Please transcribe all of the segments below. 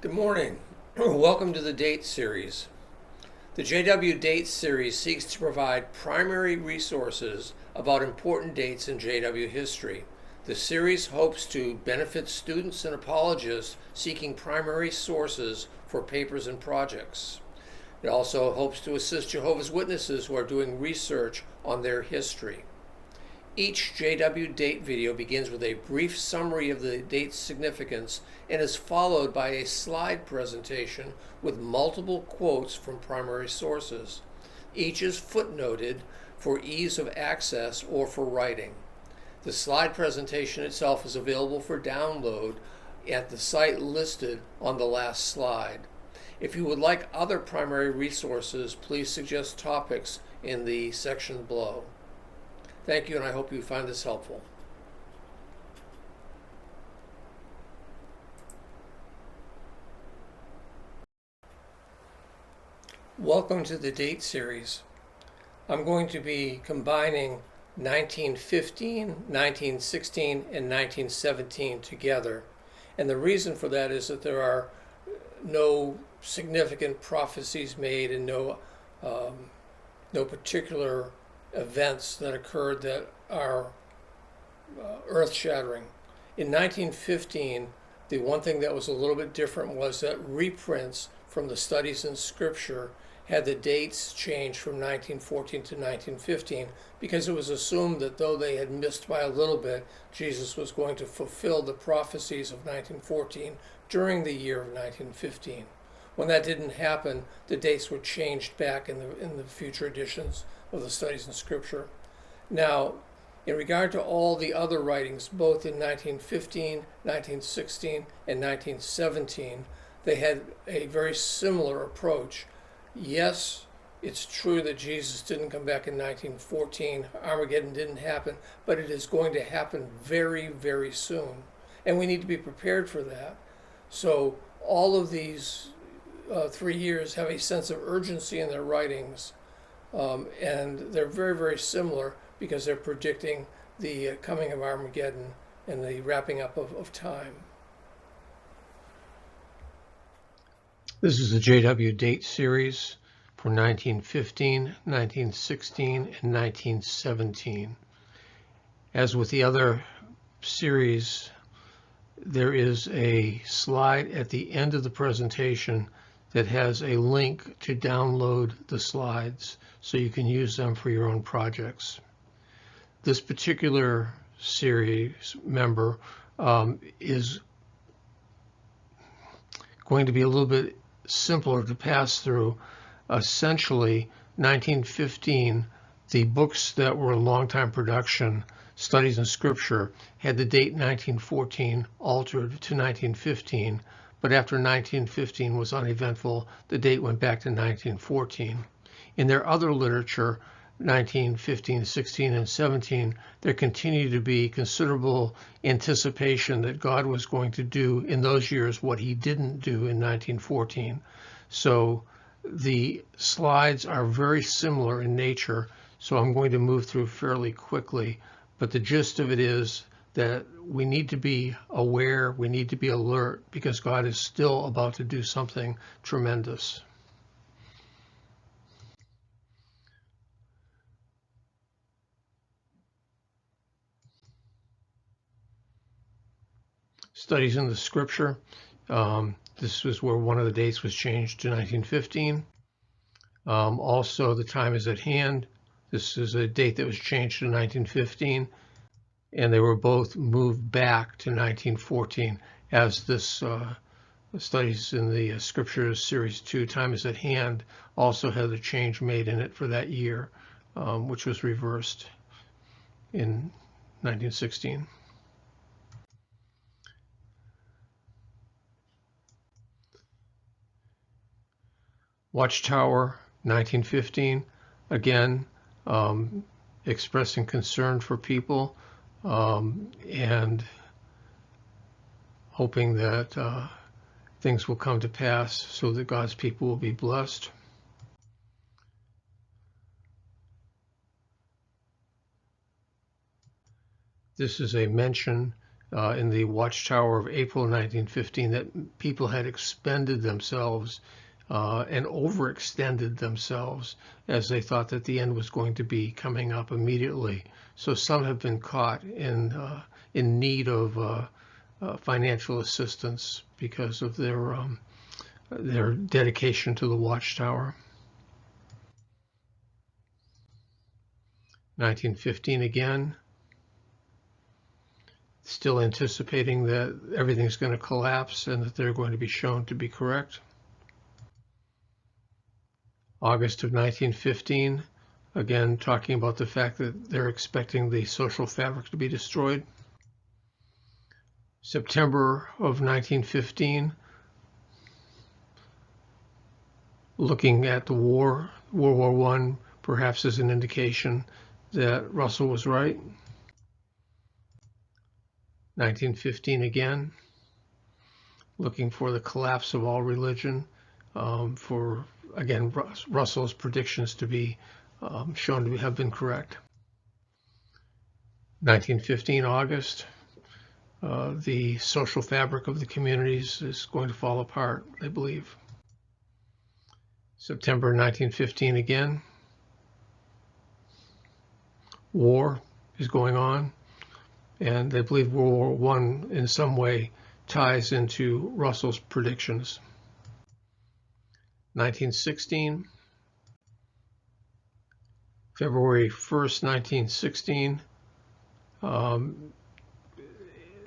Good morning. Welcome to the Date Series. The JW Date Series seeks to provide primary resources about important dates in JW history. The series hopes to benefit students and apologists seeking primary sources for papers and projects. It also hopes to assist Jehovah's Witnesses who are doing research on their history. Each JW date video begins with a brief summary of the date's significance and is followed by a slide presentation with multiple quotes from primary sources. Each is footnoted for ease of access or for writing. The slide presentation itself is available for download at the site listed on the last slide. If you would like other primary resources, please suggest topics in the section below. Thank you, and I hope you find this helpful. Welcome to the Date Series. I'm going to be combining 1915, 1916, and 1917 together. And the reason for that is that there are no significant prophecies made and no particular events that occurred that are earth-shattering. In 1915, the one thing that was a little bit different was that reprints from the studies in Scripture had the dates changed from 1914 to 1915 because it was assumed that though they had missed by a little bit, Jesus was going to fulfill the prophecies of 1914 during the year of 1915. When that didn't happen, the dates were changed back in the future editions of the studies in Scripture. Now, in regard to all the other writings, both in 1915, 1916, and 1917, they had a very similar approach. Yes, it's true that Jesus didn't come back in 1914, Armageddon didn't happen, but it is going to happen very, very soon. And we need to be prepared for that. So all of these 3 years have a sense of urgency in their writings. And they're very, very similar because they're predicting the coming of Armageddon and the wrapping up of time. This is the JW Date Series for 1915, 1916, and 1917. As with the other series, there is a slide at the end of the presentation that has a link to download the slides so you can use them for your own projects. This particular series member is going to be a little bit simpler to pass through. Essentially, 1915, the books that were in long-time production, Studies in Scripture, had the date 1914 altered to 1915. But after 1915 was uneventful, the date went back to 1914. In their other literature, 1915, 16, and 17, there continued to be considerable anticipation that God was going to do in those years what he didn't do in 1914. So the slides are very similar in nature, so I'm going to move through fairly quickly. But the gist of it is that we need to be aware, we need to be alert, because God is still about to do something tremendous. Studies in the Scripture. This was where one of the dates was changed to 1915. Also, the time is at hand. This is a date that was changed to 1915. And they were both moved back to 1914 as this Studies in the Scriptures Series 2, Time is at Hand, also had a change made in it for that year, which was reversed in 1916. Watchtower, 1915, again, expressing concern for people and hoping that things will come to pass so that God's people will be blessed. This is a mention in the Watchtower of April 1915 that people had expended themselves and overextended themselves as they thought that the end was going to be coming up immediately. So some have been caught in need of financial assistance because of their dedication to the Watchtower. 1915 again, still anticipating that everything's going to collapse and that they're going to be shown to be correct. August of 1915, again talking about the fact that they're expecting the social fabric to be destroyed. September of 1915, looking at the war, World War I, perhaps as an indication that Russell was right. 1915 again, looking for the collapse of all religion, for, again, Russell's predictions to be shown to have been correct. 1915 August, the social fabric of the communities is going to fall apart, they believe. September 1915 again, war is going on, and they believe World War I in some way ties into Russell's predictions. 1916, February 1st, 1916,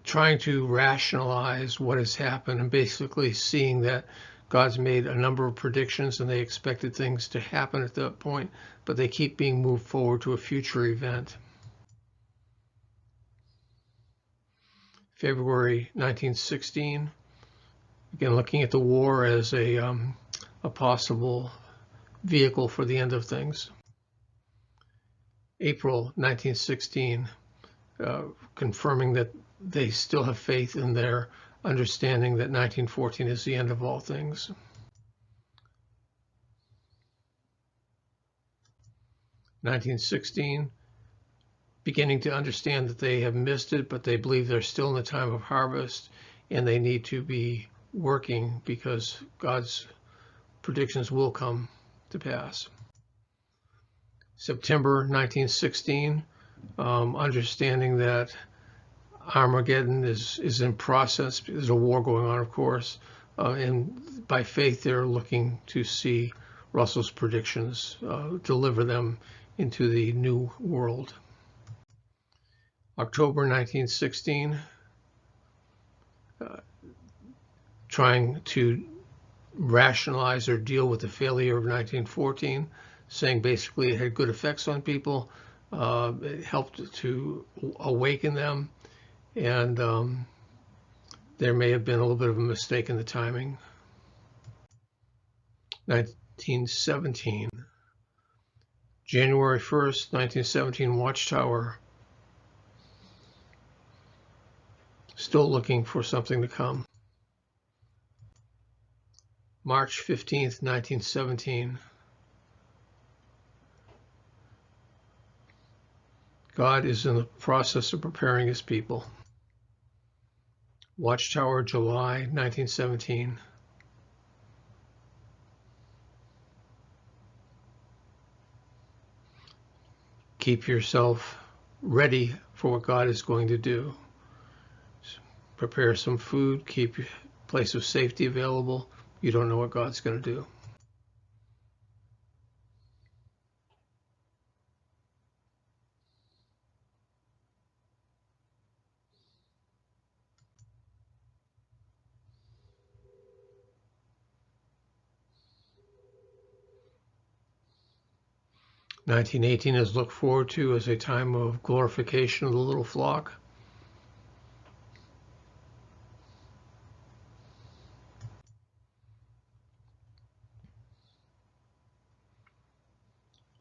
trying to rationalize what has happened and basically seeing that God's made a number of predictions and they expected things to happen at that point, but they keep being moved forward to a future event. February 1916, again looking at the war as a possible vehicle for the end of things. April 1916, confirming that they still have faith in their understanding that 1914 is the end of all things. 1916, beginning to understand that they have missed it, but they believe they're still in the time of harvest and they need to be working because God's predictions will come to pass. September 1916, understanding that Armageddon is in process. There's a war going on, of course, and by faith they're looking to see Russell's predictions deliver them into the new world. October 1916, trying to rationalize or deal with the failure of 1914, saying basically it had good effects on people, it helped to awaken them, and there may have been a little bit of a mistake in the timing. 1917, January 1st, 1917, Watchtower, still looking for something to come. March 15th, 1917, God is in the process of preparing his people. Watchtower, July 1917. Keep yourself ready for what God is going to do. Prepare some food, keep your place of safety available. You don't know what God's going to do. (1918) is looked forward to as a time of glorification of the little flock.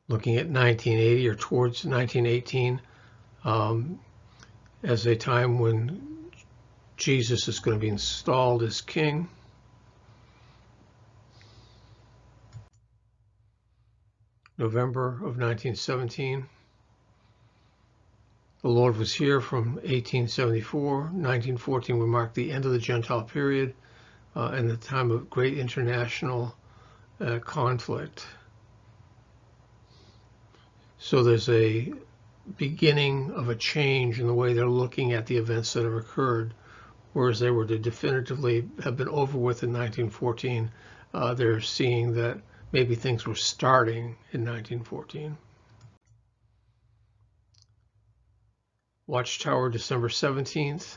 Looking at 1980 or towards 1918 as a time when Jesus is going to be installed as king. November of 1917. The Lord was here from 1874. 1914 would mark the end of the Gentile period and the time of great international conflict. So there's a beginning of a change in the way they're looking at the events that have occurred. Whereas they were to definitively have been over with in 1914, they're seeing that maybe things were starting in 1914. Watchtower, December 17th.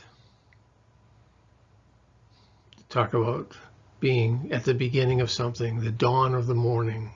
Talk about being at the beginning of something, the dawn of the morning.